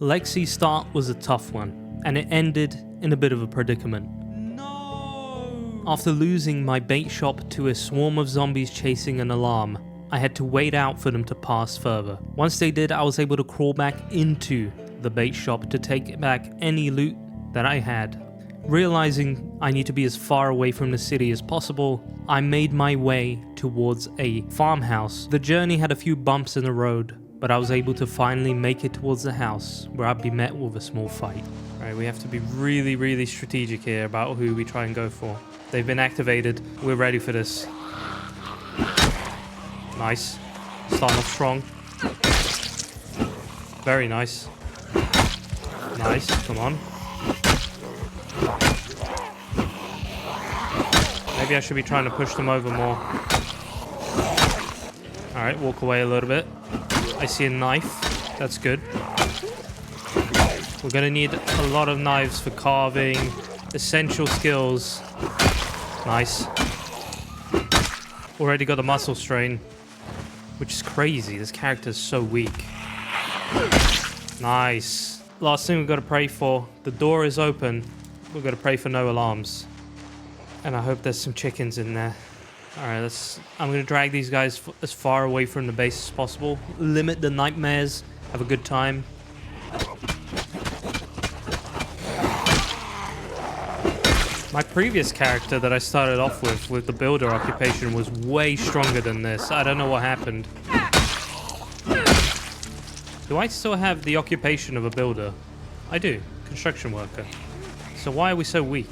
Lexi's start was a tough one, and it ended in a bit of a predicament. No! After losing my bait shop to a swarm of zombies chasing an alarm, I had to wait out for them to pass further. Once they did, I was able to crawl back into the bait shop to take back any loot that I had. Realizing I need to be as far away from the city as possible, I made my way towards a farmhouse. The journey had a few bumps in the road, but I was able to finally make it towards the house, where I'd be met with a small fight. Alright, we have to be really strategic here about who we try and go for. They've been activated, we're ready for this. Nice. Starting off strong. Very nice. Nice, come on. Maybe I should be trying to push them over more. Alright, walk away a little bit. I see a knife. That's good. We're gonna need a lot of knives for carving. Essential skills. Nice. Already got the muscle strain, which is crazy. This character is so weak. Nice. Last thing we've got to pray for. The door is open. We've got to pray for no alarms. And I hope there's some chickens in there. Alright, I'm going to drag these guys as far away from the base as possible. Limit the nightmares. Have a good time. My previous character that I started off with the builder occupation, was way stronger than this. I don't know what happened. Do I still have the occupation of a builder? I do. Construction worker. So why are we so weak?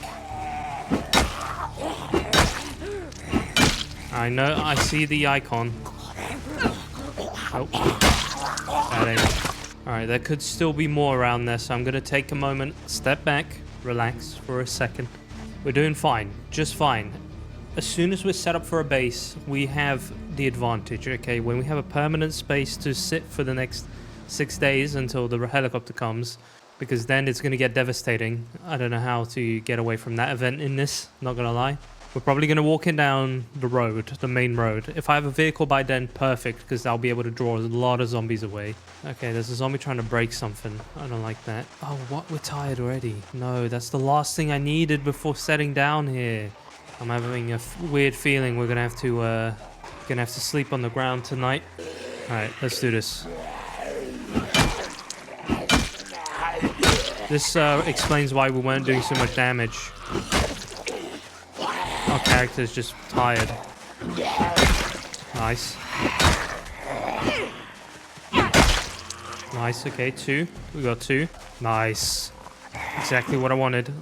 I know, I see the icon. Oh. That ain't. Alright, there could still be more around there, so I'm going to take a moment, step back, relax for a second. We're doing fine, just fine. As soon as we're set up for a base, we have the advantage, okay? When we have a permanent space to sit for the next 6 days until the helicopter comes, because then it's going to get devastating. I don't know how to get away from that event in this, not going to lie. We're probably going to walk in down the road, the main road. If I have a vehicle by then, perfect, because I'll be able to draw a lot of zombies away. Okay, there's a zombie trying to break something. I don't like that. Oh, what? We're tired already. No, that's the last thing I needed before setting down here. I'm having a weird feeling we're going to have to sleep on the ground tonight. All right, let's do this. This explains why we weren't doing so much damage. Our character's just tired. Nice. Nice, okay, 2. We got 2. Nice. Exactly what I wanted.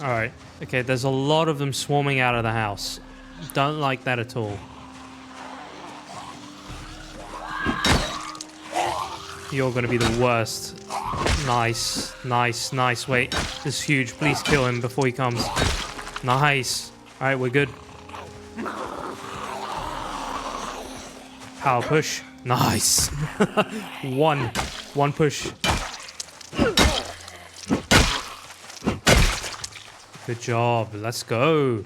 Alright. Okay, there's a lot of them swarming out of the house. Don't like that at all. You're gonna be the worst. Nice, nice, nice. Wait, this is huge. Please kill him before he comes. Nice. Alright, we're good. Power push. Nice. One push. Good job. Let's go.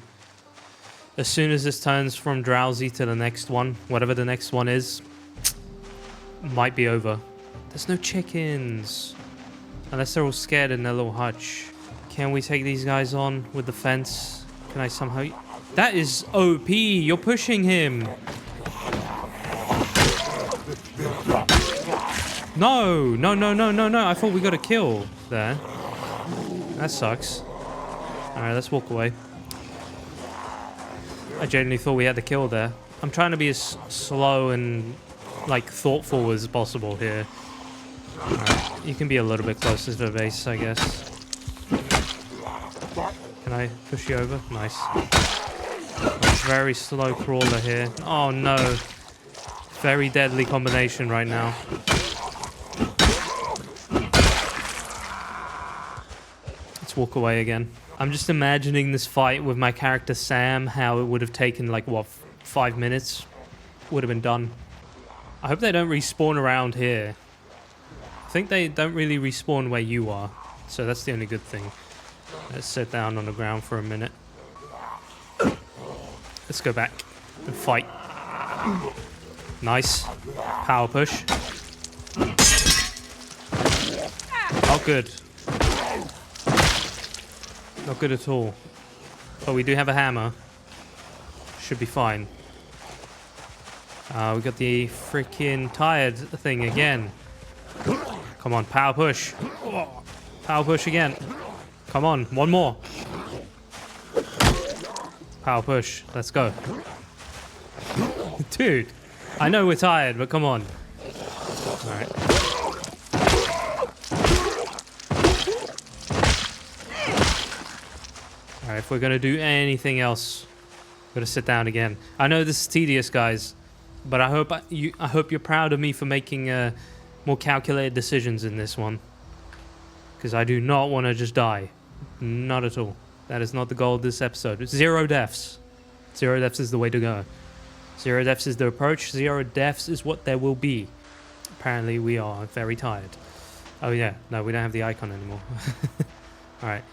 As soon as this turns from drowsy to the next one, whatever the next one is, might be over. There's no chickens. Unless they're all scared in their little hutch. Can we take these guys on with the fence? Can I somehow... That is OP! You're pushing him! No! I thought we got a kill there. That sucks. Alright, let's walk away. I genuinely thought we had the kill there. I'm trying to be as slow and, like, thoughtful as possible here. Alright, you can be a little bit closer to the base, I guess. Can I push you over? Nice. Very slow crawler here. Oh no. Very deadly combination right now. Let's walk away again. I'm just imagining this fight with my character Sam, how it would have taken like, what, 5 minutes? Would have been done. I hope they don't respawn around here. I think they don't really respawn where you are, so that's the only good thing. Let's sit down on the ground for a minute. Let's go back and fight. Nice. Power push. good. Not good at all. But we do have a hammer. Should be fine. We got the freaking tired thing again. Come on, power push. Power push again. Come on, one more. Power push. Let's go. Dude, I know we're tired, but come on. Alright. Alright, if we're gonna do anything else, we're gonna sit down again. I know this is tedious, guys, but I hope you're proud of me for making more calculated decisions in this one. Because I do not want to just die. Not at all. That is not the goal of this episode. 0 deaths. 0 deaths is the way to go. 0 deaths is the approach. 0 deaths is what there will be. Apparently we are very tired. Oh yeah, no, we don't have the icon anymore. Alright.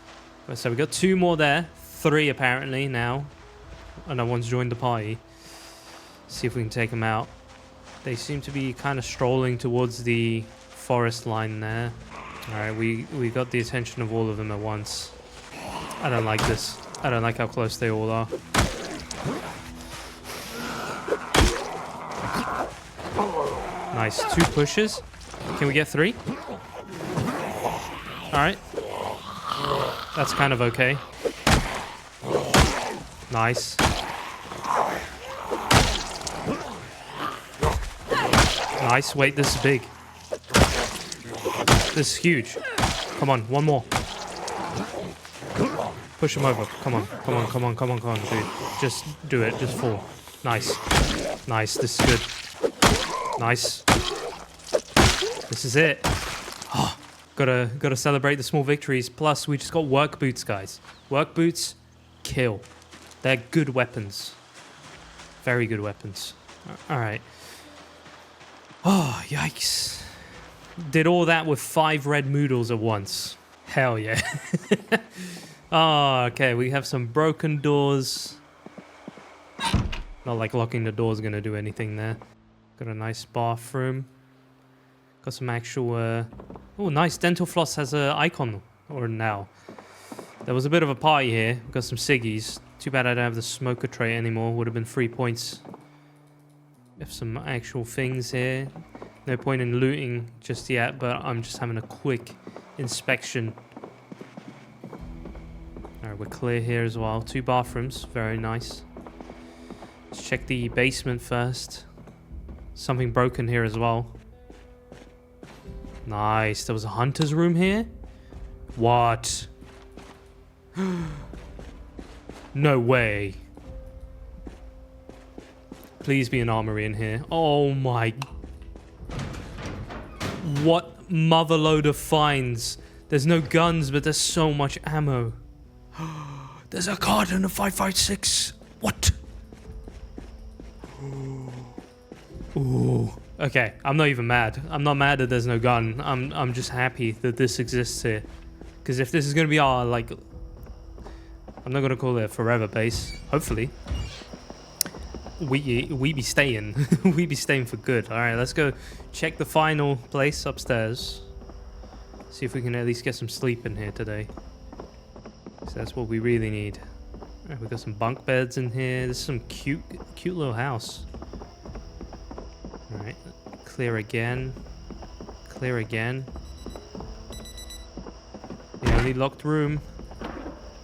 So we got 2 more there. 3 apparently now. Another one's joined the party. See if we can take them out. They seem to be kind of strolling towards the forest line there. Alright, we got the attention of all of them at once. I don't like this. I don't like how close they all are. Nice. 2 pushes. Can we get 3? Alright. That's kind of okay. Nice. Nice. Wait, this is big. This is huge. Come on, one more. Push him over. Come on, come on, come on, come on, come on, dude. Just do it. Just fall. Nice. Nice. This is good. Nice. This is it. Oh, gotta celebrate the small victories. Plus, we just got work boots, guys. Work boots, kill. They're good weapons. Very good weapons. All right. Oh, yikes. Did all that with 5 red noodles at once. Hell yeah. Oh, okay. We have some broken doors. Not like locking the door is going to do anything there. Got a nice bathroom. Got some actual... Oh, nice. Dental Floss has an icon. Or now. There was a bit of a party here. Got some ciggies. Too bad I don't have the smoker tray anymore. Would have been 3 points. We have some actual things here. No point in looting just yet, but I'm just having a quick inspection. Alright, we're clear here as well. 2 bathrooms. Very nice. Let's check the basement first. Something broken here as well. Nice. There was a hunter's room here? What? No way. Please be an armory in here. Oh my... What motherload of finds. There's no guns, but there's so much ammo. There's a carton of 5.56. What? Ooh. Okay, I'm not even mad. I'm not mad that there's no gun. I'm just happy that this exists here. Because if this is going to be our, like... I'm not going to call it a forever base. Hopefully. We be staying. We be staying for good. Alright, let's go check the final place upstairs. See if we can at least get some sleep in here today. So that's what we really need. Alright, we got some bunk beds in here. This is some cute little house. Alright, clear again. Clear again. The only locked room.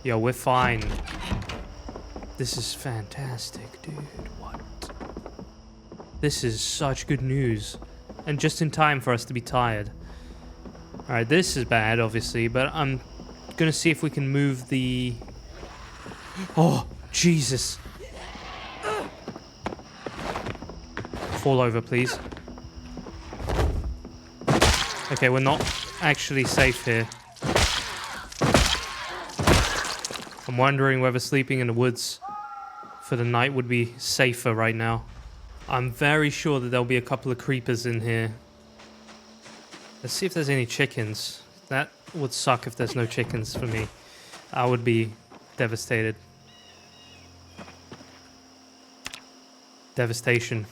Yo, we're fine. This is fantastic, dude. What? This is such good news. And just in time for us to be tired. Alright, this is bad, obviously, but I'm gonna see if we can move the... Oh, Jesus. Fall over, please. Okay, we're not actually safe here. I'm wondering whether sleeping in the woods for the night would be safer right now. I'm very sure that there'll be a couple of creepers in here. Let's see if there's any chickens. That would suck if there's no chickens for me. I would be devastated. Devastation.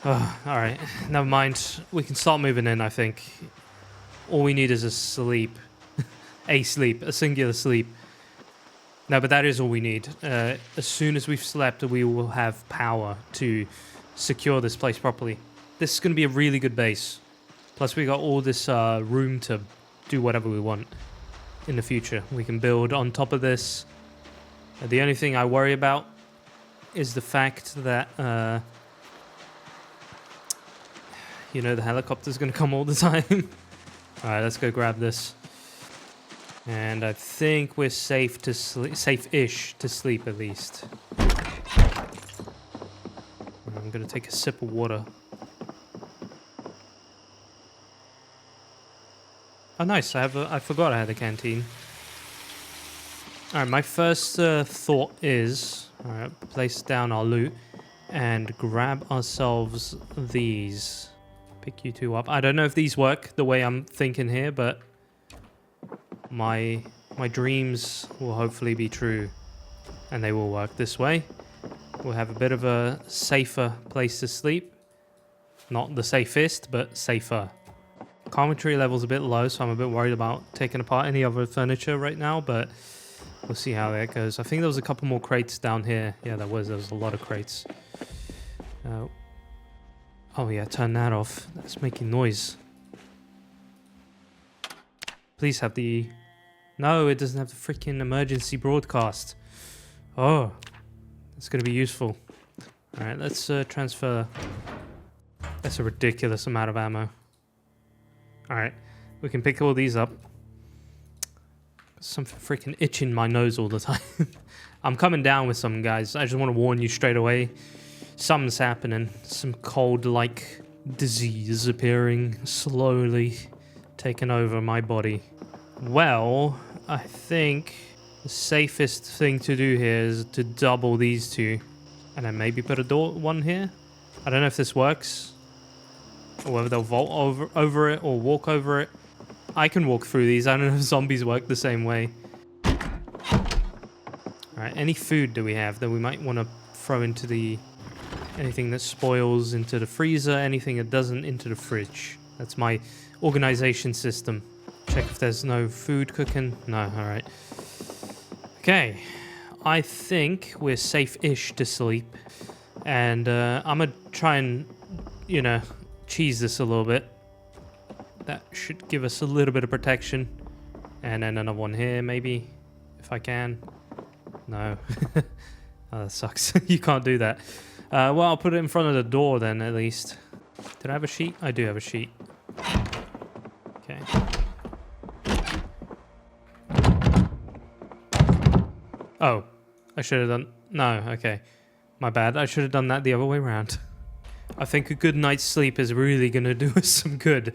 Oh, alright, never mind. We can start moving in, I think. All we need is a sleep. A singular sleep. No, but that is all we need. As soon as we've slept, we will have power to secure this place properly. This is going to be a really good base. Plus, we got all this room to do whatever we want in the future. We can build on top of this. The only thing I worry about is the fact that, you know, the helicopter's going to come all the time. Alright, let's go grab this. And I think we're safe to sleep, safe-ish to sleep at least. I'm gonna take a sip of water. Oh, nice! I forgot I had a canteen. All right, my first thought is, all right, place down our loot and grab ourselves these. Pick you two up. I don't know if these work the way I'm thinking here, but my dreams will hopefully be true, and they will work this way. We'll have a bit of a safer place to sleep. Not the safest, but safer. Commentary level's a bit low, so I'm a bit worried about taking apart any other furniture right now, but we'll see how that goes. I think there was a couple more crates down here. Yeah, there was a lot of crates. Oh yeah, turn that off. That's making noise. Please have the... No, it doesn't have the freaking emergency broadcast. Oh, that's going to be useful. Alright, let's transfer. That's a ridiculous amount of ammo. Alright, we can pick all these up. Something freaking itching my nose all the time. I'm coming down with some, guys. I just want to warn you straight away. Something's happening. Some cold-like disease appearing, slowly taking over my body. Well, I think the safest thing to do here is to double these two. And then maybe put a one here. I don't know if this works. Or whether they'll vault over it or walk over it. I can walk through these. I don't know if zombies work the same way. Alright, any food do we have that we might want to throw into the... Anything that spoils into the freezer, anything that doesn't into the fridge. That's my organization system. Check if there's no food cooking. No, alright. Okay. I think we're safe-ish to sleep. And I'm going to try and, you know, cheese this a little bit. That should give us a little bit of protection. And then another one here, maybe, if I can. No. Oh, that sucks. You can't do that. Well, I'll put it in front of the door then, at least. Did I have a sheet? I do have a sheet. Okay. Oh, I should have done... No, okay. My bad. I should have done that the other way around. I think a good night's sleep is really going to do us some good.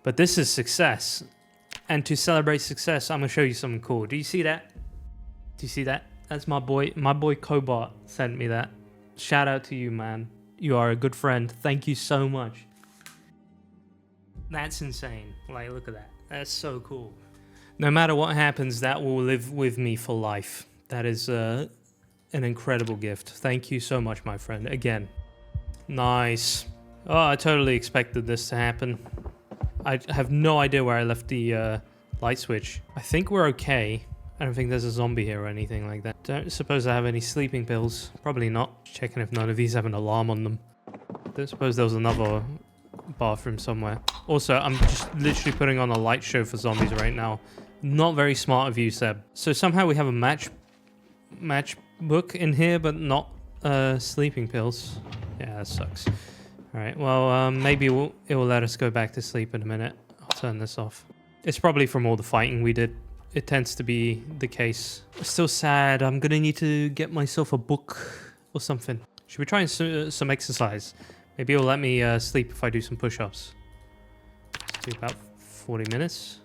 But this is success. And to celebrate success, I'm going to show you something cool. Do you see that? Do you see that? That's my boy. My boy Cobart sent me that. Shout out to you, man. You are a good friend. Thank you so much. That's insane. Like, look at that. That's so cool. No matter what happens, that will live with me for life. That is an incredible gift. Thank you so much, my friend. Again. Nice. Oh, I totally expected this to happen. I have no idea where I left the light switch. I think we're okay. I don't think there's a zombie here or anything like that. Don't suppose I have any sleeping pills. Probably not. Checking if none of these have an alarm on them. Don't suppose there was another bathroom somewhere. Also, I'm just literally putting on a light show for zombies right now. Not very smart of you, Seb. So somehow we have a matchbook in here, but not sleeping pills. Yeah, that sucks. Alright, well, maybe it will let us go back to sleep in a minute. I'll turn this off. It's probably from all the fighting we did. It tends to be the case. I'm still sad. I'm gonna need to get myself a book or something. Should we try some exercise? Maybe it'll let me sleep if I do some push-ups. Let's do about 40 minutes.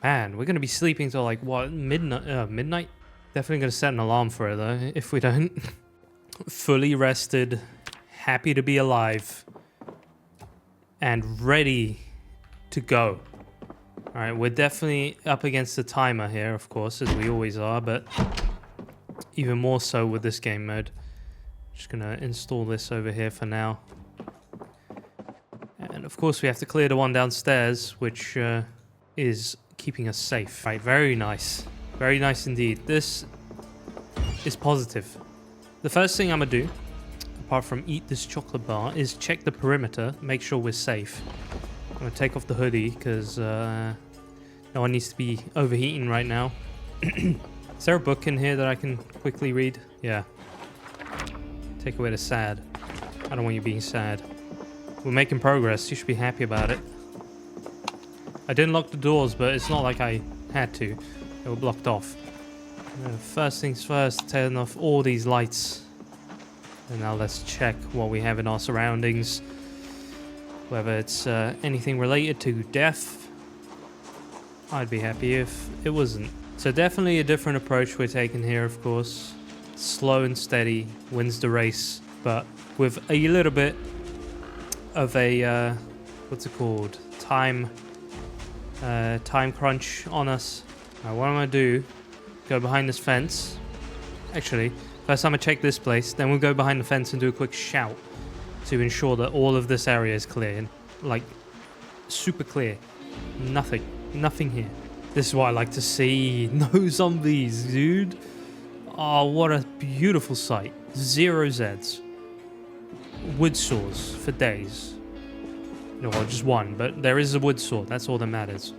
Man, we're gonna be sleeping till like, what, midnight? Midnight? Definitely gonna set an alarm for it though, if we don't. Fully rested, happy to be alive, and ready to go. Alright, we're definitely up against the timer here, of course, as we always are, but even more so with this game mode. Just gonna install this over here for now. of course, we have to clear the one downstairs, which is keeping us safe. Right, very nice. Very nice indeed. This is positive. The first thing I'm going to do, apart from eat this chocolate bar, is check the perimeter, make sure we're safe. I'm going to take off the hoodie because no one needs to be overheating right now. Is there a book in here that I can quickly read? Yeah. Take away the sad. I don't want you being sad. We're making progress. You should be happy about it. I didn't lock the doors, but it's not like I had to. They were blocked off. First things first, turn off all these lights. And now let's check what we have in our surroundings. Whether it's anything related to death. I'd be happy if it wasn't. So definitely a different approach we're taking here, of course. Slow and steady wins the race, but with a little bit of a what's it called? Time crunch on us. Now, what I'm gonna do? Go behind this fence. Actually, first I'm gonna check this place. Then we'll go behind the fence and do a quick shout to ensure that all of this area is clear, like super clear. Nothing here. This is what I like to see. No zombies, dude. Oh, what a beautiful sight. 0 Zeds. Wood saws for days. No, well, just one, but there is a wood saw. That's all that matters.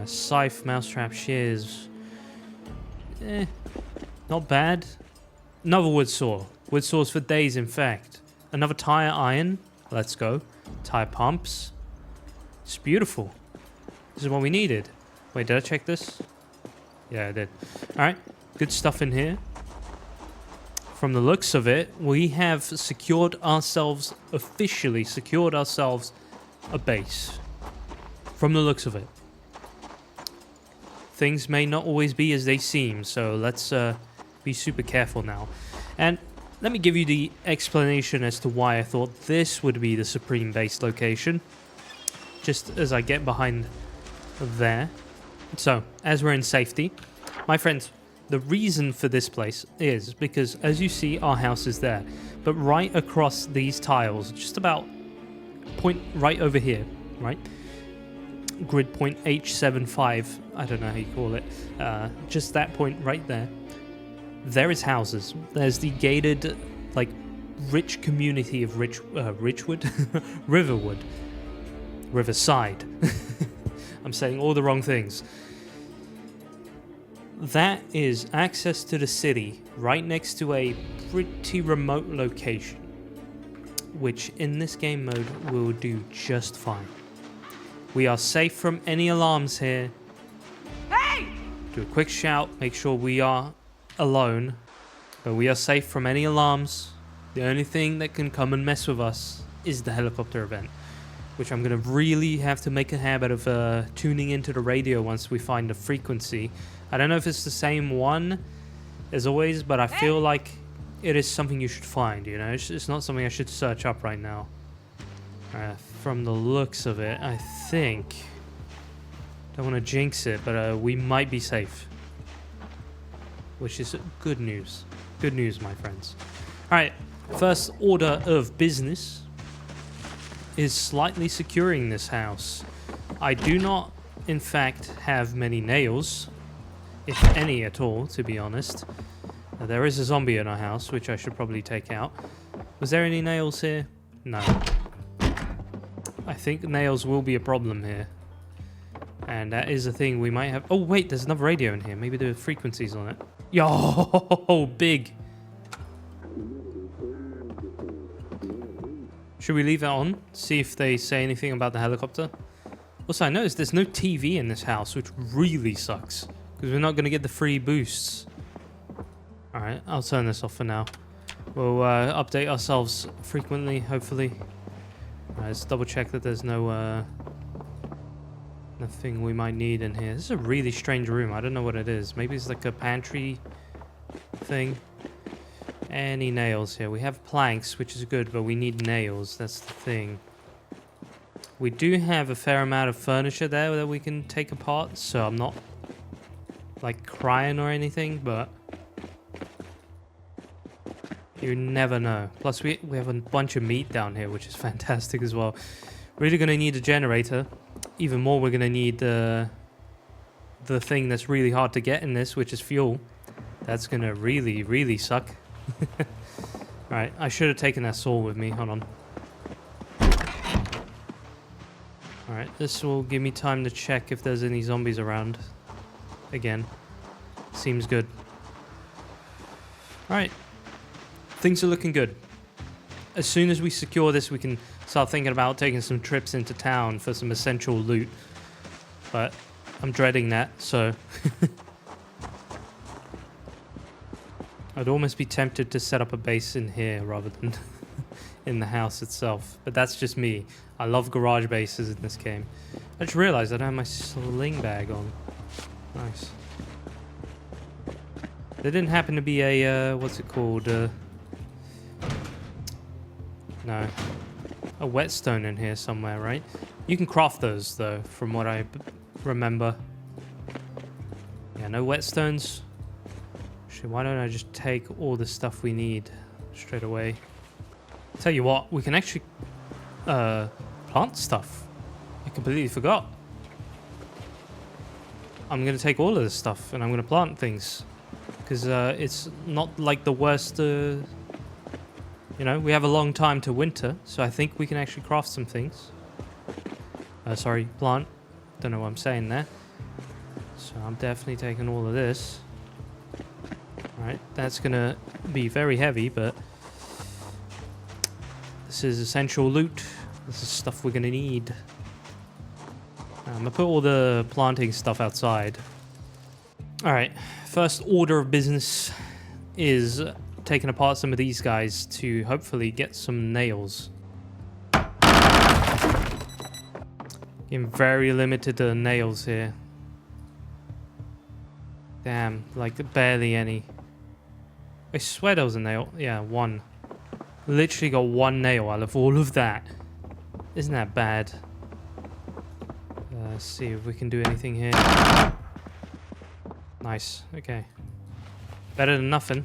Scythe, mousetrap, shears. Not bad. Another wood saw. Wood saws for days, in fact. Another tire iron. Let's go. Tire pumps. It's beautiful. This is what we needed. Wait, did I check this? Yeah, I did. Alright. Good stuff in here. From the looks of it, we have officially secured ourselves a base. From the looks of it. Things may not always be as they seem, so let's be super careful now. And let me give you the explanation as to why I thought this would be the supreme base location. Just as I get behind there. So, as we're in safety, my friends, the reason for this place is because, as you see, our house is there. But right across these tiles, just about point right over here, right? Grid point H75, I don't know how you call it. Just that point right there. There is houses. There's the gated, like, rich community of Richwood? Riverwood. Riverside. I'm saying all the wrong things. That is access to the city right next to a pretty remote location, which in this game mode will do just fine. We are safe from any alarms here. Hey! Do a quick shout, make sure we are alone, but we are safe from any alarms. The only thing that can come and mess with us is the helicopter event, which I'm going to really have to make a habit of tuning into the radio once we find the frequency. I don't know if it's the same one as always, but I feel like it is something you should find, you know? It's not something I should search up right now. From the looks of it, I think... Don't want to jinx it, but we might be safe. Which is good news. Good news, my friends. Alright, first order of business is slightly securing this house. I do not, in fact, have many nails. If any at all, to be honest. There is a zombie in our house, which I should probably take out. Was there any nails here? No. I think nails will be a problem here. And that is a thing we might have... Oh, wait, there's another radio in here. Maybe the frequency's on it. Yo, big. Should we leave that on? See if they say anything about the helicopter? Also, I noticed there's no TV in this house, which really sucks. Because we're not going to get the free boosts. Alright, I'll turn this off for now. We'll update ourselves frequently, hopefully. Alright, let's double check that there's no... nothing we might need in here. This is a really strange room. I don't know what it is. Maybe it's like a pantry thing. Any nails here? We have planks, which is good, but we need nails. That's the thing. We do have a fair amount of furniture there that we can take apart, so I'm not like crying or anything, but You never know. Plus, we have a bunch of meat down here, which is fantastic as well. Really going to need a generator. Even more, we're going to need the thing that's really hard to get in this, which is fuel. That's going to really, really suck. Alright, I should have taken that saw with me. Hold on. Alright, this will give me time to check if there's any zombies around. Again. Seems good. Alright. Things are looking good. As soon as we secure this, we can start thinking about taking some trips into town for some essential loot. But I'm dreading that, so... I'd almost be tempted to set up a base in here rather than in the house itself. But that's just me. I love garage bases in this game. I just realized I don't have my sling bag on. Nice. There didn't happen to be a, what's it called? No. A whetstone in here somewhere, right? You can craft those, though, from what I remember. Yeah, no whetstones. Actually, why don't I just take all the stuff we need straight away? Tell you what, we can actually plant stuff. I completely forgot. I'm going to take all of this stuff and I'm going to plant things. Because it's not like the worst... you know, we have a long time to winter, so I think we can actually craft some things. Sorry, plant. Don't know what I'm saying there. So I'm definitely taking all of this. Alright, that's gonna be very heavy, but this is essential loot. This is stuff we're gonna need. I'm gonna put all the planting stuff outside. Alright, first order of business is taking apart some of these guys to hopefully get some nails. Getting very limited to nails here. Damn, like barely any. I swear there was a nail. Yeah, one. Literally got one nail out of all of that. Isn't that bad? Let's see if we can do anything here. Nice, okay. Better than nothing.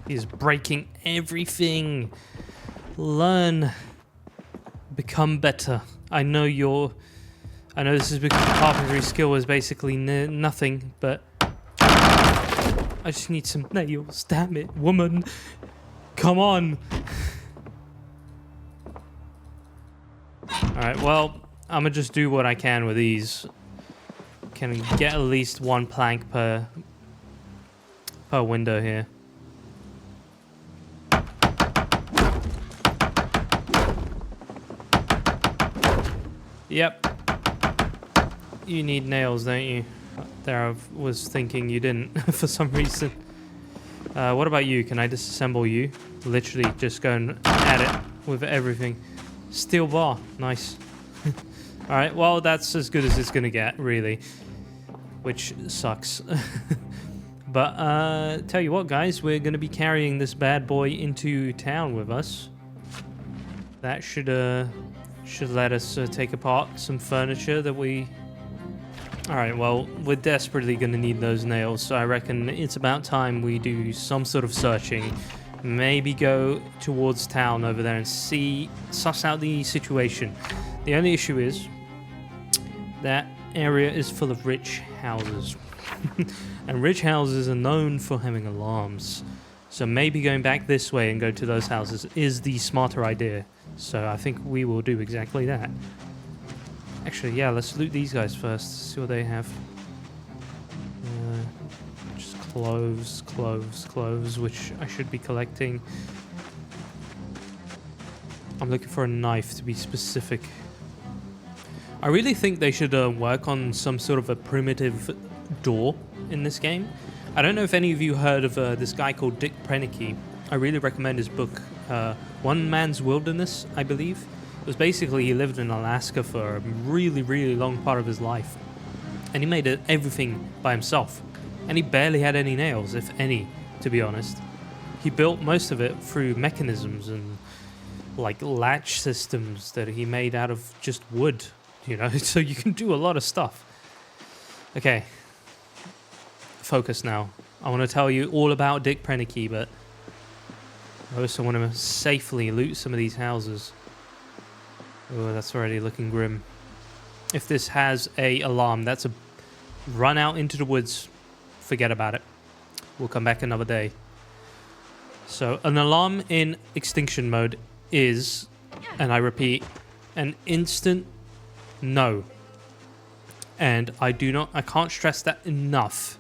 He's breaking everything. Learn. Become better. I know this is because carpentry skill is basically nothing, but I just need some nails. Damn it, woman. Come on. Alright, well, I'm gonna just do what I can with these. Can get at least one plank per window here. Yep. You need nails, don't you? There, I was thinking you didn't for some reason. What about you? Can I disassemble you? Literally just go and add it with everything. Steel bar. Nice. Alright, well, that's as good as it's gonna get, really. Which sucks. But, tell you what, guys, we're gonna be carrying this bad boy into town with us. That should let us take apart some furniture that we... Alright, well, we're desperately going to need those nails, so I reckon it's about time we do some sort of searching. Maybe go towards town over there and suss out the situation. The only issue is that area is full of rich houses. And rich houses are known for having alarms. So maybe going back this way and go to those houses is the smarter idea. So I think we will do exactly that. Actually, yeah, let's loot these guys first. See what they have. Just cloves, which I should be collecting. I'm looking for a knife, to be specific. I really think they should work on some sort of a primitive door in this game. I don't know if any of you heard of this guy called Dick Prenicky. I really recommend his book, One Man's Wilderness, I believe. It was basically he lived in Alaska for a really, really long part of his life. And he made everything by himself. And he barely had any nails, if any, to be honest. He built most of it through mechanisms and like latch systems that he made out of just wood, you know, so you can do a lot of stuff. Okay. Focus now. I want to tell you all about Dick Prenicky, but I also want to safely loot some of these houses. Oh, that's already looking grim. If this has a alarm, that's a run out into the woods. Forget about it. We'll come back another day. So an alarm in extinction mode is, and I repeat, an instant no. And I can't stress that enough.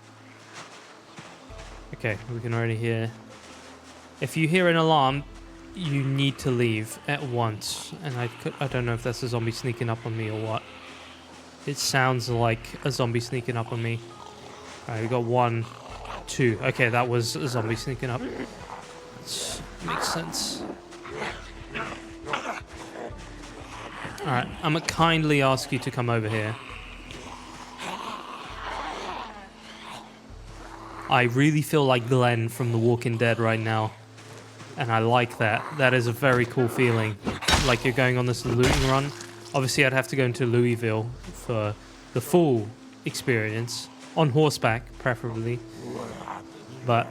Okay, we can already hear. If you hear an alarm, you need to leave at once. And I don't know if that's a zombie sneaking up on me or what. It sounds like a zombie sneaking up on me. Alright, we got 1, 2. Okay, that was a zombie sneaking up. That makes sense. Alright, I'm gonna kindly ask you to come over here. I really feel like Glenn from The Walking Dead right now. And I like that. That is a very cool feeling. Like you're going on this looting run. Obviously, I'd have to go into Louisville for the full experience. On horseback, preferably. But...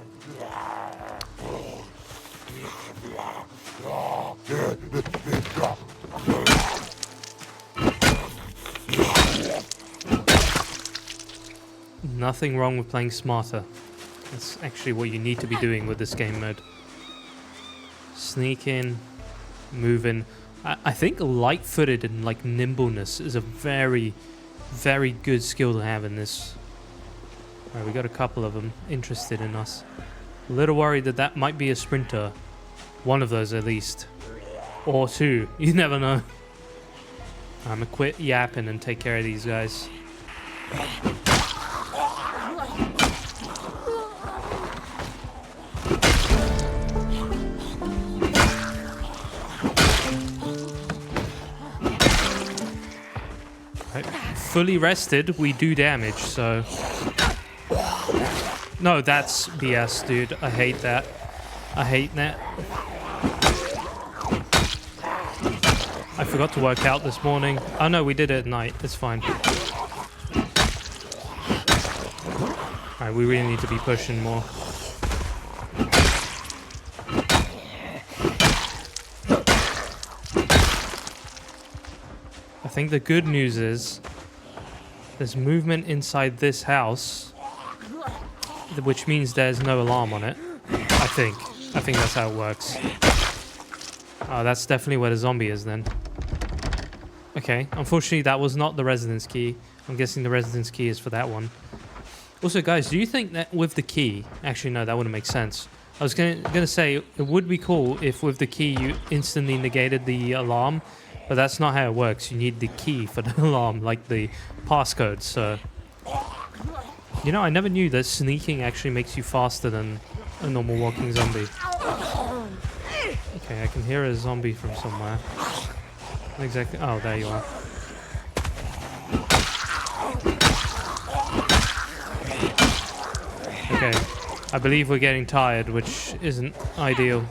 nothing wrong with playing smarter. That's actually what you need to be doing with this game mode. Sneak in, move in. I think light-footed and like nimbleness is a very, very good skill to have in this. Alright, we got a couple of them interested in us. A little worried that that might be a sprinter. One of those at least. Or 2. You never know. I'm gonna quit yapping and take care of these guys. Fully rested, we do damage, so... No, that's BS, dude. I hate that. I hate that. I forgot to work out this morning. Oh no, we did it at night. It's fine. Alright, we really need to be pushing more. I think the good news is there's movement inside this house, which means there's no alarm on it. I think that's how it works. Oh, that's definitely where the zombie is then. Okay, unfortunately that was not the residence key. I'm guessing the residence key is for that one. Also, guys, do you think that with the key... Actually, no, that wouldn't make sense. I was gonna say, it would be cool if with the key you instantly negated the alarm, but that's not how it works. You need the key for the alarm, like the passcode, so... You know, I never knew that sneaking actually makes you faster than a normal walking zombie. Okay, I can hear a zombie from somewhere. Not exactly... Oh, there you are. Okay, I believe we're getting tired, which isn't ideal.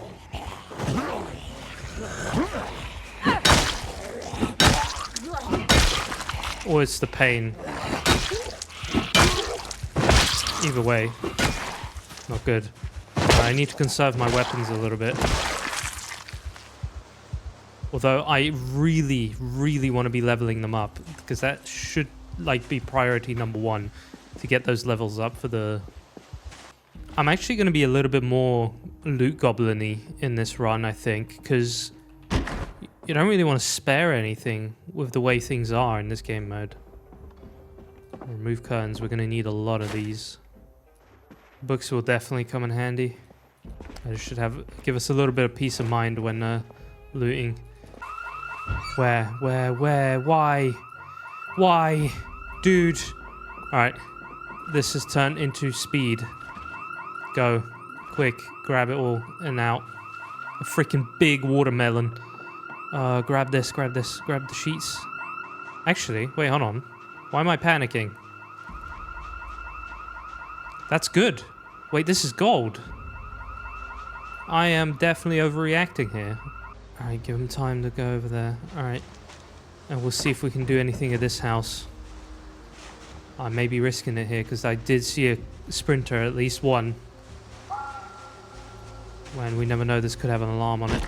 Or it's the pain. Either way, not good. I need to conserve my weapons a little bit. Although I really, really want to be leveling them up, because that should like be priority number 1 to get those levels up for the... I'm actually going to be a little bit more loot goblin-y in this run, I think, because you don't really want to spare anything with the way things are in this game mode. Remove curtains, we're going to need a lot of these. Books will definitely come in handy. I should give us a little bit of peace of mind when looting. Where, why? Dude. Alright, this has turned into speed. Go. Quick, grab it all and out. A freaking big watermelon. Grab this, grab the sheets. Actually, wait, hold on. Why am I panicking? That's good. Wait, this is gold. I am definitely overreacting here. Alright, give him time to go over there. Alright. And we'll see if we can do anything at this house. I may be risking it here because I did see a sprinter, at least one. And we never know, this could have an alarm on it.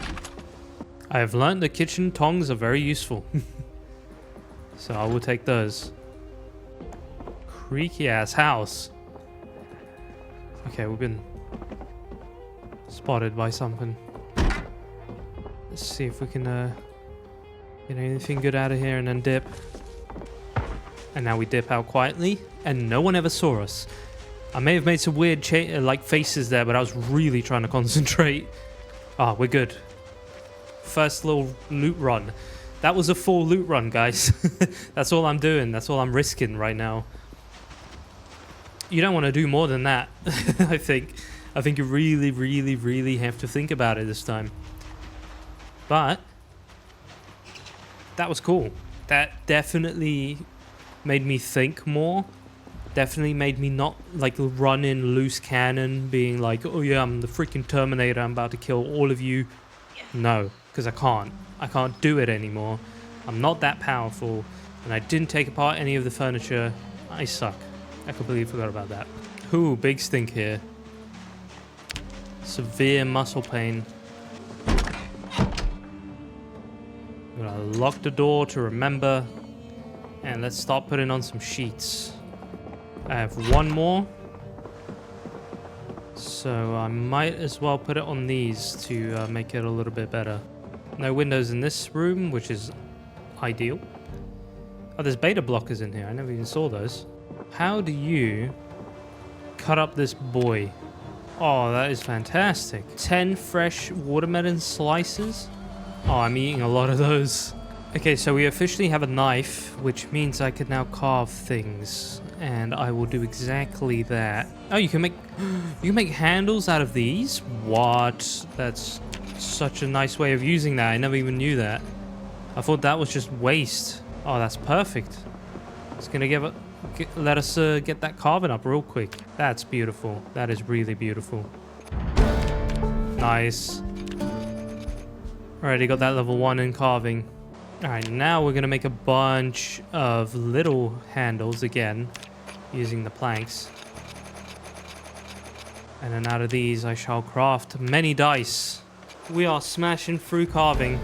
I have learned that kitchen tongs are very useful. So I will take those. Creaky ass house. Okay, we've been spotted by something. Let's see if we can get anything good out of here and then dip. And now we dip out quietly and no one ever saw us. I may have made some weird like faces there, but I was really trying to concentrate. Ah, we're good. First little loot run. That was a full loot run, guys. That's all I'm doing. That's all I'm risking right now. You don't want to do more than that. I think you really, really, really have to think about it this time. But that was cool. That definitely made me think more. Definitely made me not like run in loose cannon, being like, oh yeah, I'm the freaking Terminator, I'm about to kill all of you. No, because I can't do it anymore. I'm not that powerful, and I didn't take apart any of the furniture. I suck. I completely forgot about that. Ooh, big stink here. Severe muscle pain. I'm gonna lock the door to remember, and let's start putting on some sheets. I have one more, so I might as well put it on these to make it a little bit better. No windows in this room, which is ideal. Oh, there's beta blockers in here. I never even saw those. How do you cut up this boy? Oh, that is fantastic. 10 fresh watermelon slices. Oh, I'm eating a lot of those. Okay, so we officially have a knife, which means I can now carve things, and I will do exactly that. Oh, you can make handles out of these? What? That's such a nice way of using that. I never even knew that. I thought that was just waste. Oh, that's perfect. It's gonna let us get that carving up real quick. That's beautiful. That is really beautiful. Nice. Already got that level 1 in carving. Alright, now we're going to make a bunch of little handles again, using the planks. And then out of these I shall craft many dice. We are smashing through carving.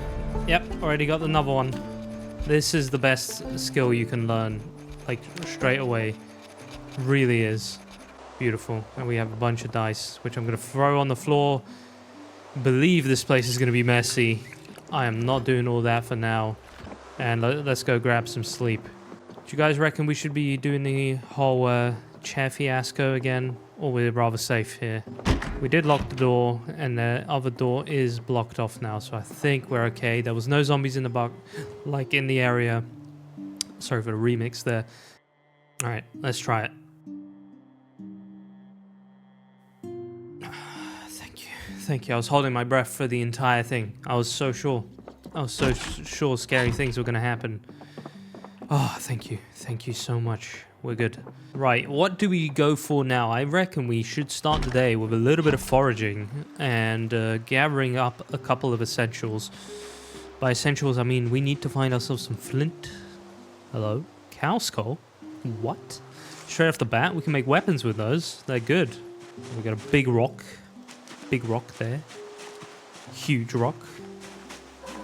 Yep, already got another one. This is the best skill you can learn, like straight away. Really is. Beautiful. And we have a bunch of dice, which I'm going to throw on the floor. Believe this place is going to be messy. I am not doing all that for now. And let's go grab some sleep. Do you guys reckon we should be doing the whole chair fiasco again? Or we're rather safe here? We did lock the door, and the other door is blocked off now, so I think we're okay. There was no zombies in the like in the area. Sorry for the remix there. Alright, let's try it. Thank you. I was holding my breath for the entire thing. I was so sure. I was so sure scary things were going to happen. Oh, thank you. Thank you so much. We're good. Right, what do we go for now? I reckon we should start the day with a little bit of foraging and gathering up a couple of essentials. By essentials, I mean we need to find ourselves some flint. Hello? Cow skull? What? Straight off the bat, we can make weapons with those. They're good. We got a big rock. Big rock there. Huge rock.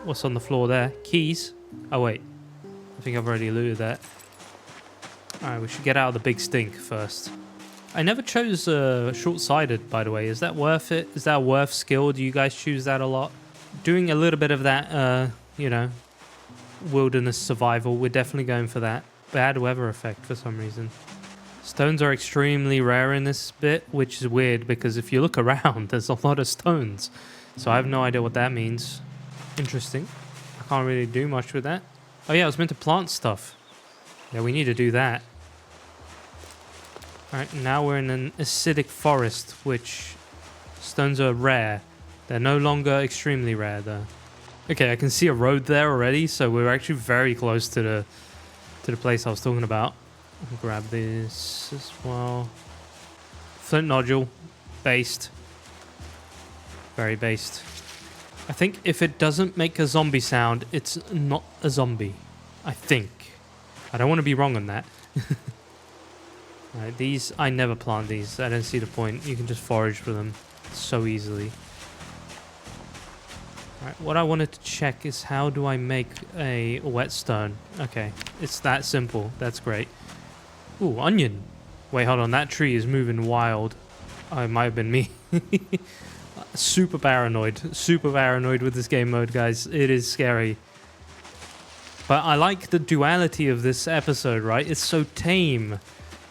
What's on the floor there? Keys. Oh, wait. I think I've already looted that. Alright, we should get out of the big stink first. I never chose short-sighted, by the way. Is that worth it? Is that a worth skill? Do you guys choose that a lot? Doing a little bit of that, you know, wilderness survival. We're definitely going for that. Bad weather effect for some reason. Stones are extremely rare in this bit, which is weird because if you look around, there's a lot of stones. So I have no idea what that means. Interesting. I can't really do much with that. Oh yeah, I was meant to plant stuff. Yeah, we need to do that. Alright, now we're in an acidic forest, which stones are rare. They're no longer extremely rare though. Okay, I can see a road there already, so we're actually very close to the place I was talking about. I'll grab this as well. Flint nodule. Based. Very based. I think if it doesn't make a zombie sound, it's not a zombie. I think. I don't want to be wrong on that. Alright, these, I never plant these. I don't see the point. You can just forage for them so easily. Alright, what I wanted to check is how do I make a whetstone? Okay, it's that simple. That's great. Ooh, onion. Wait, hold on. That tree is moving wild. Oh, it might have been me. Super paranoid. Super paranoid with this game mode, guys. It is scary. But I like the duality of this episode, right? It's so tame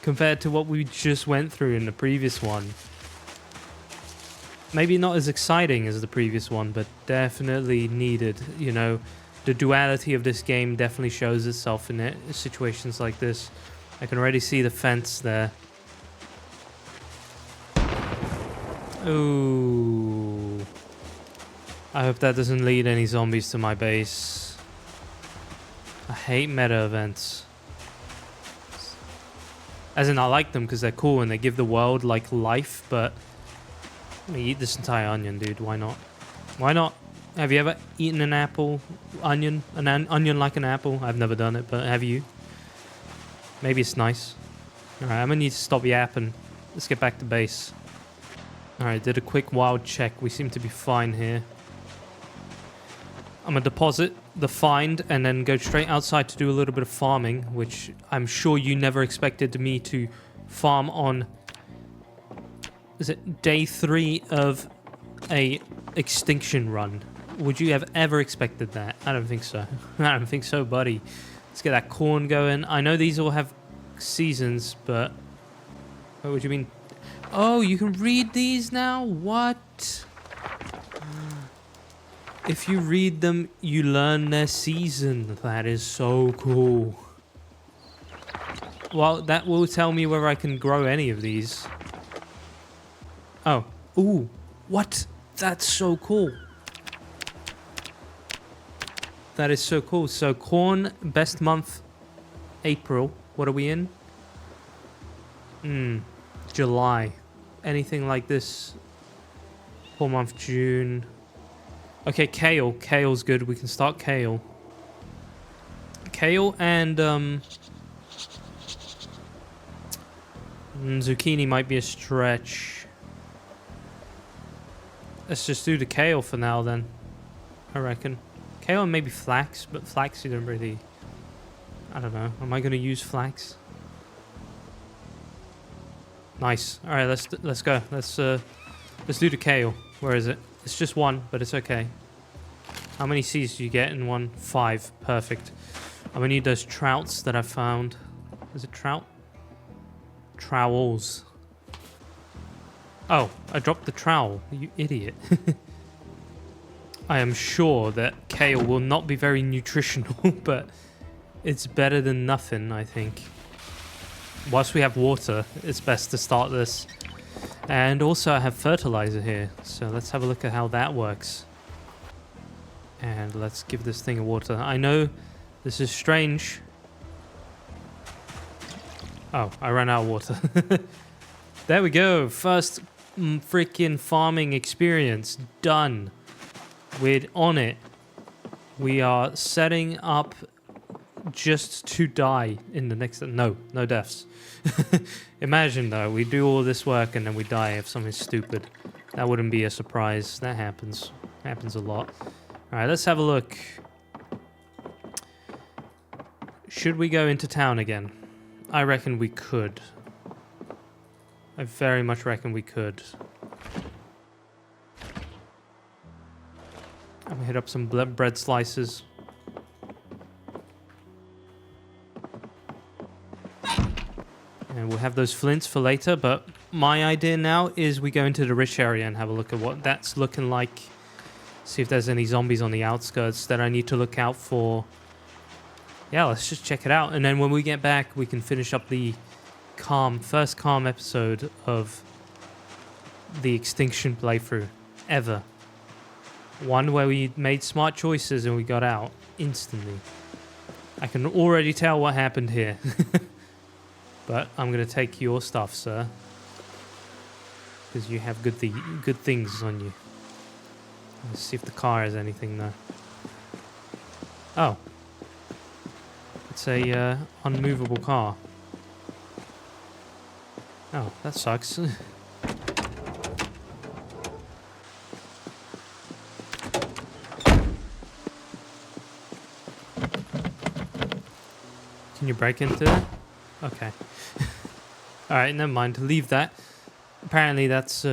compared to what we just went through in the previous one. Maybe not as exciting as the previous one, but definitely needed. You know, the duality of this game definitely shows itself in situations like this. I can already see the fence there. Ooh. I hope that doesn't lead any zombies to my base. I hate meta events. As in, I like them because they're cool and they give the world, like, life, but... I'm gonna eat this entire onion, dude. Why not? Why not? Have you ever eaten an apple? Onion? An onion like an apple? I've never done it, but have you? Maybe it's nice. Alright, I'm gonna need to stop yapping. Let's get back to base. Alright, did a quick wild check. We seem to be fine here. I'm gonna deposit the find and then go straight outside to do a little bit of farming, which I'm sure you never expected me to farm on. Is it day 3 of a Extinction run? Would you have ever expected that? I don't think so. I don't think so, buddy. Let's get that corn going. I know these all have seasons, but... What would you mean? Oh, you can read these now? What? If you read them, you learn their season. That is so cool. Well, that will tell me whether I can grow any of these. Oh. Ooh. What? That's so cool. That is so cool. So corn, best month, April. What are we in? July. Anything like this? Poor month, June. Okay, kale. Kale's good. We can start kale. Kale and zucchini might be a stretch. Let's just do the kale for now then, I reckon. Kale and maybe flax, but flax you don't really... I don't know. Am I going to use flax? Nice. All right, let's go. Let's do the kale. Where is it? It's just one, but it's okay. How many seeds do you get in one? 5. Perfect. I'm gonna need those trouts that I found. Is it trout? Trowels. Oh, I dropped the trowel. You idiot. I am sure that kale will not be very nutritional, but it's better than nothing, I think. Whilst we have water, it's best to start this. And also I have fertilizer here, so let's have a look at how that works. And let's give this thing a water. I know this is strange. Oh, I ran out of water. There we go. First freaking farming experience done. We're on it. We are setting up just to die in the next... No deaths. Imagine though, we do all this work and then we die of something stupid. That wouldn't be a surprise. That happens. Happens a lot. Alright, let's have a look. Should we go into town again? I reckon we could. I very much reckon we could. I'm gonna hit up some bread slices. And we'll have those flints for later, but my idea now is we go into the rich area and have a look at what that's looking like. See if there's any zombies on the outskirts that I need to look out for. Yeah, let's just check it out. And then when we get back, we can finish up the first calm episode of the Extinction playthrough ever. One where we made smart choices and we got out instantly. I can already tell what happened here. But I'm going to take your stuff, sir. Because you have good things on you. Let's see if the car has anything, though. Oh. It's a unmovable car. Oh, that sucks. Can you break into that? Okay. Alright, never mind. Leave that. Apparently that's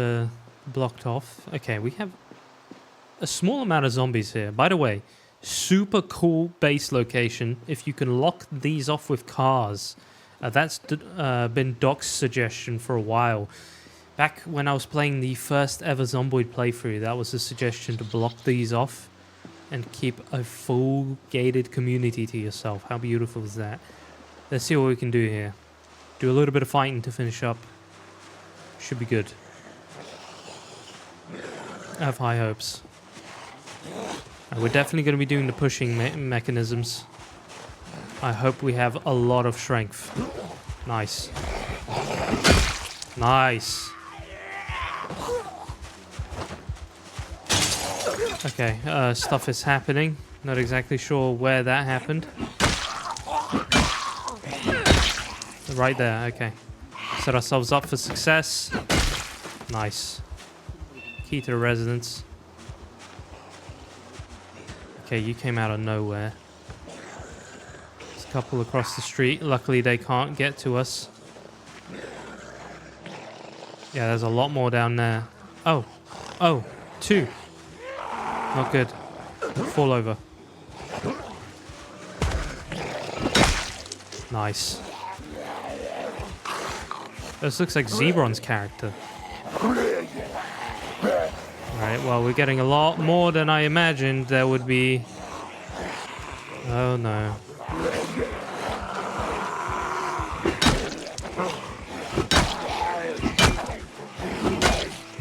blocked off. Okay, we have a small amount of zombies here. By the way, super cool base location if you can lock these off with cars. That's been Doc's suggestion for a while. Back when I was playing the first ever Zomboid playthrough, that was the suggestion, to block these off and keep a full gated community to yourself. How beautiful is that? Let's see what we can do here. Do a little bit of fighting to finish up. Should be good. I have high hopes. We're definitely going to be doing the pushing mechanisms. I hope we have a lot of strength. Nice. Nice. Okay, stuff is happening. Not exactly sure where that happened. Right there, okay. Set ourselves up for success. Nice. Key to the residence. Okay, you came out of nowhere. There's a couple across the street. Luckily, they can't get to us. Yeah, there's a lot more down there. Oh. Oh. 2. Not good. Fall over. Nice. This looks like Zebron's character. Alright, well, we're getting a lot more than I imagined there would be. Oh no.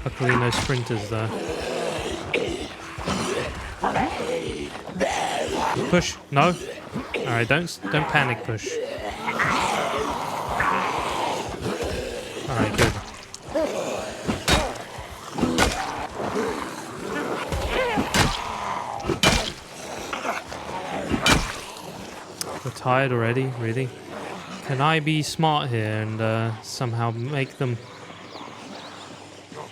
Luckily no sprinters though. Push. No. Alright, don't panic push. Alright, good. We're tired already, really? Can I be smart here and somehow make them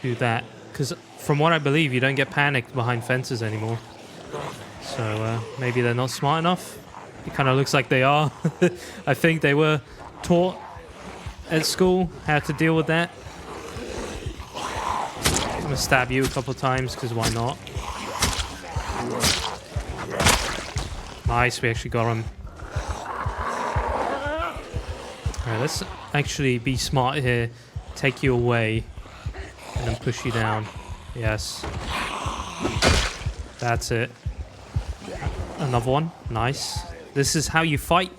do that? Because from what I believe, you don't get panicked behind fences anymore. So maybe they're not smart enough? It kind of looks like they are. I think they were taught at school how to deal with that. I'm going to stab you a couple times, because why not? Nice, we actually got him. Alright, let's actually be smart here. Take you away. And then push you down. Yes. That's it. Another one. Nice. This is how you fight.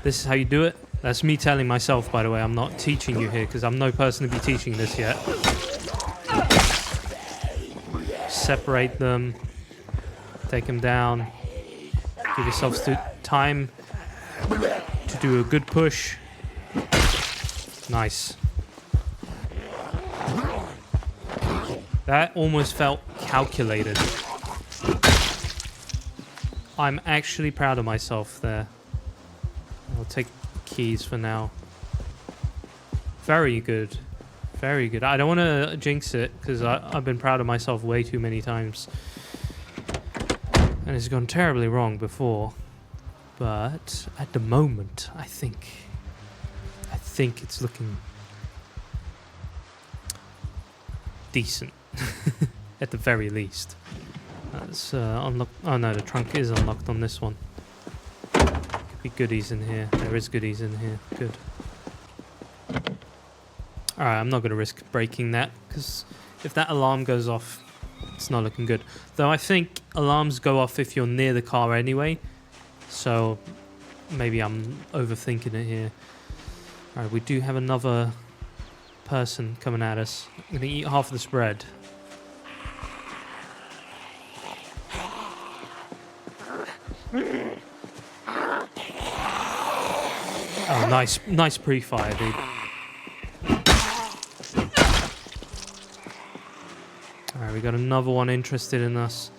This is how you do it. That's me telling myself, by the way. I'm not teaching you here, because I'm no person to be teaching this yet. Separate them. Take them down. Give yourselves time to do a good push. Nice. That almost felt calculated. I'm actually proud of myself there. I'll take keys for now. Very good. Very good. I don't want to jinx it, because I've been proud of myself way too many times. And it's gone terribly wrong before. But at the moment, I think it's looking decent. At the very least. Let's unlock. Oh no, the trunk is unlocked on this one. Could be goodies in here. There is goodies in here. Good. Alright, I'm not going to risk breaking that, because if that alarm goes off, it's not looking good. Though I think alarms go off if you're near the car anyway. So maybe I'm overthinking it here. Alright, we do have another person coming at us. I'm going to eat half of this bread. Oh, nice pre-fire, dude. Alright, we got another one interested in us.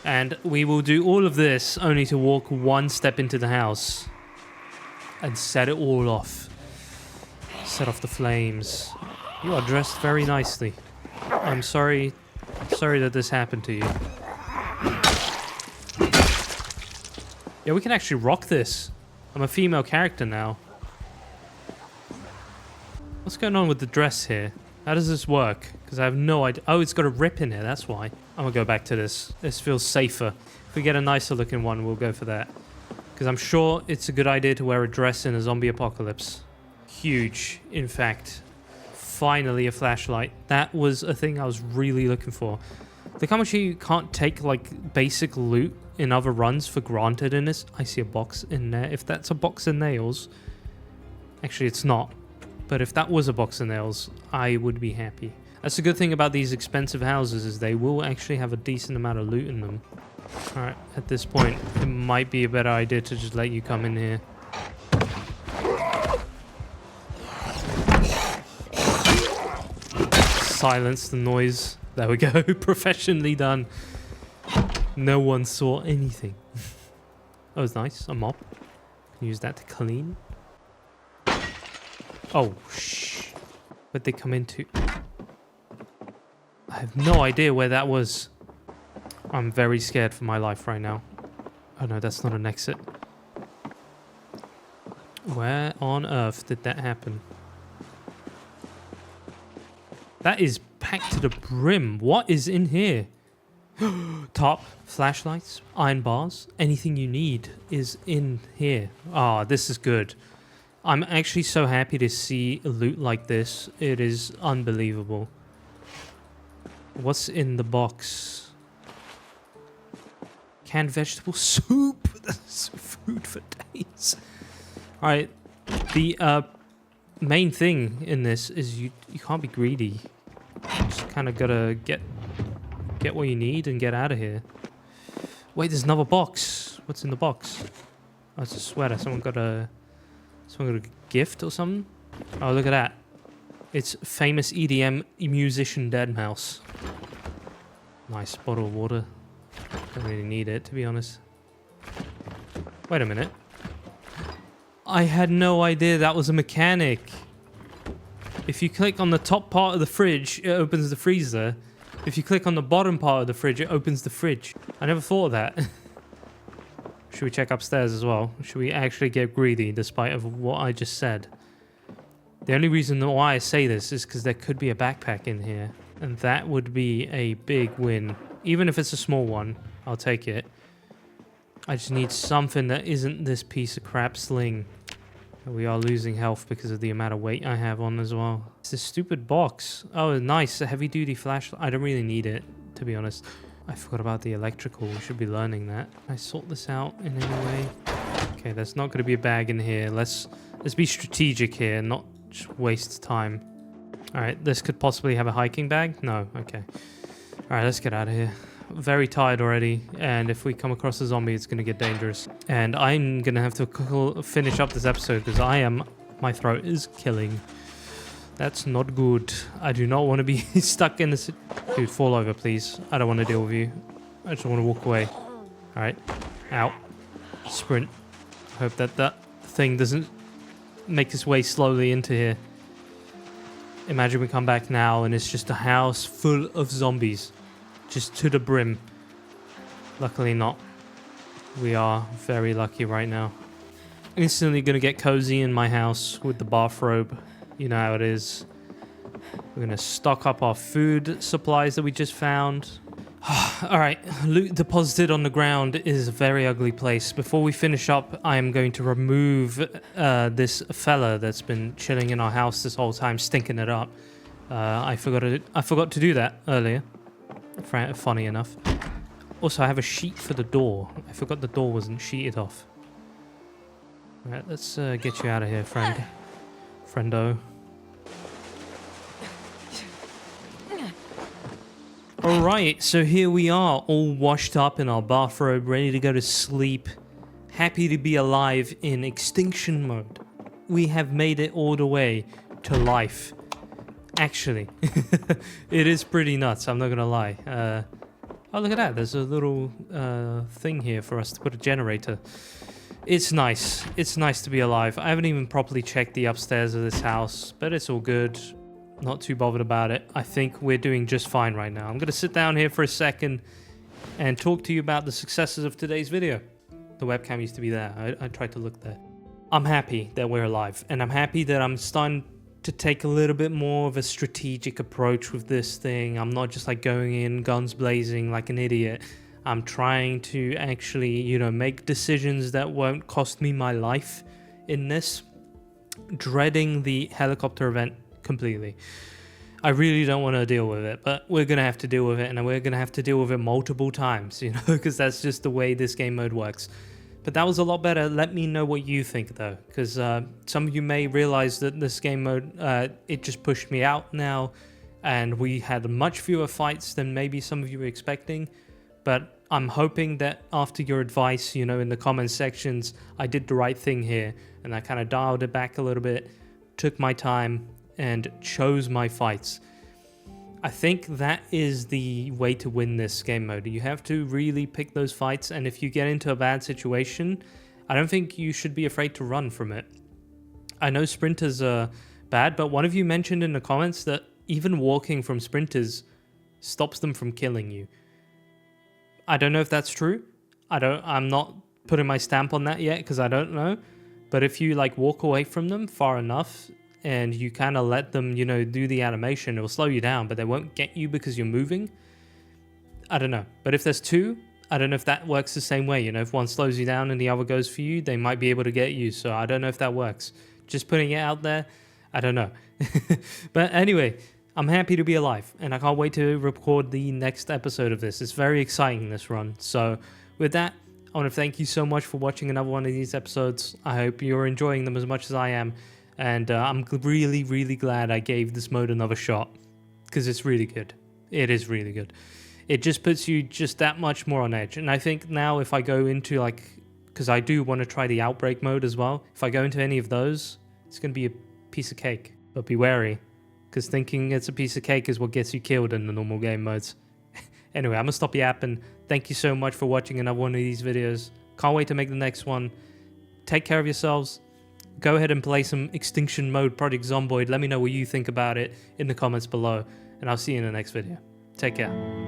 And we will do all of this only to walk one step into the house and set it all off. Set off the flames. You are dressed very nicely. I'm sorry that this happened to you. Yeah, we can actually rock this. I'm a female character now. What's going on with the dress here? How does this work? Because I have no idea. Oh, it's got a rip in it, that's why. I'm gonna go back to this. This feels safer. If we get a nicer looking one, we'll go for that. Because I'm sure it's a good idea to wear a dress in a zombie apocalypse. Huge, in fact. Finally a flashlight. That was a thing I was really looking for. Look how much you can't take like basic loot in other runs for granted in this. I see a box in there. If that's a box of nails... Actually, it's not. But if that was a box of nails, I would be happy. That's the good thing about these expensive houses, is they will actually have a decent amount of loot in them. Alright, at this point, it might be a better idea to just let you come in here. Silence the noise. There we go. Professionally done. No one saw anything. That was nice. A mop. Can use that to clean. Oh, shh. Where'd they come into? I have no idea where that was. I'm very scared for my life right now. Oh no, that's not an exit. Where on earth did that happen? That is packed to the brim. What is in here? Top, flashlights, iron bars, anything you need is in here. Ah, this is good. I'm actually so happy to see loot like this. It is unbelievable. What's in the box? Canned vegetable soup. That's food for days. Alright. The main thing in this is you can't be greedy. You just kind of gotta get what you need and get out of here. Wait, there's another box. What's in the box? Oh, it's a sweater. Someone got a gift or something? Oh, look at that. It's famous EDM musician Deadmau5. Nice bottle of water. Don't really need it, to be honest. Wait a minute. I had no idea that was a mechanic. If you click on the top part of the fridge, it opens the freezer. If you click on the bottom part of the fridge, it opens the fridge. I never thought of that. Should we check upstairs as well? Should we actually get greedy despite of what I just said? The only reason why I say this is because there could be a backpack in here. And that would be a big win. Even if it's a small one, I'll take it. I just need something that isn't this piece of crap sling. We are losing health because of the amount of weight I have on as well. It's this stupid box. Oh, nice. A heavy-duty flashlight. I don't really need it, to be honest. I forgot about the electrical. We should be learning that. Can I sort this out in any way? Okay, there's not going to be a bag in here. Let's be strategic here, not just waste time. Alright, this could possibly have a hiking bag? No, okay. Alright, let's get out of here. Very tired already, and if we come across a zombie, it's going to get dangerous. And I'm going to have to finish up this episode because my throat is killing. That's not good. I do not want to be stuck in this. Dude, fall over, please. I don't want to deal with you. I just want to walk away. Alright. Ow. Sprint. Hope that thing doesn't make its way slowly into here. Imagine we come back now and it's just a house full of zombies. Just to the brim. Luckily not. We are very lucky right now. Instantly gonna get cozy in my house with the bathrobe. You know how it is. We're gonna stock up our food supplies that we just found. Alright, loot deposited on the ground is a very ugly place. Before we finish up, I am going to remove this fella that's been chilling in our house this whole time, stinking it up. I forgot to do that earlier. Funny enough. Also, I have a sheet for the door. I forgot the door wasn't sheeted off. Alright, let's get you out of here, friendo. Alright, so here we are, all washed up in our bathrobe, ready to go to sleep. Happy to be alive in Extinction mode. We have made it all the way to life. Actually, it is pretty nuts, I'm not gonna lie. Oh, look at that, there's a little thing here for us to put a generator. It's nice. It's nice to be alive. I haven't even properly checked the upstairs of this house, but it's all good. Not too bothered about it. I think we're doing just fine right now. I'm going to sit down here for a second and talk to you about the successes of today's video. The webcam used to be there. I tried to look there. I'm happy that we're alive, and I'm happy that I'm starting to take a little bit more of a strategic approach with this thing. I'm not just like going in guns blazing like an idiot. I'm trying to actually, you know, make decisions that won't cost me my life in this. Dreading the helicopter event completely. I really don't want to deal with it, but we're going to have to deal with it, and we're going to have to deal with it multiple times, you know, because that's just the way this game mode works. But that was a lot better. Let me know what you think, though, because some of you may realize that this game mode, it just pushed me out now, and we had much fewer fights than maybe some of you were expecting. But I'm hoping that after your advice, you know, in the comment sections, I did the right thing here, and I kind of dialed it back a little bit, took my time, and chose my fights. I think that is the way to win this game mode. You have to really pick those fights, and if you get into a bad situation, I don't think you should be afraid to run from it. I know sprinters are bad, but one of you mentioned in the comments that even walking from sprinters stops them from killing you. I don't know if that's true. I'm not putting my stamp on that yet because I don't know. But if you like walk away from them far enough, and you kind of let them, you know, do the animation, it will slow you down, but they won't get you because you're moving. I don't know. But if there's two, I don't know if that works the same way. You know, if one slows you down and the other goes for you, they might be able to get you. So I don't know if that works. Just putting it out there, I don't know. But anyway, I'm happy to be alive, and I can't wait to record the next episode of this. It's very exciting, this run. So with that, I want to thank you so much for watching another one of these episodes. I hope you're enjoying them as much as I am. And I'm really, really glad I gave this mode another shot, because it's really good. It is really good. It just puts you just that much more on edge. And I think now if I go into like, because I do want to try the outbreak mode as well. If I go into any of those, it's going to be a piece of cake. But be wary, because thinking it's a piece of cake is what gets you killed in the normal game modes. Anyway, I'm going to stop yapping. Thank you so much for watching another one of these videos. Can't wait to make the next one. Take care of yourselves. Go ahead and play some Extinction mode, Project Zomboid. Let me know what you think about it in the comments below, and I'll see you in the next video. Take care.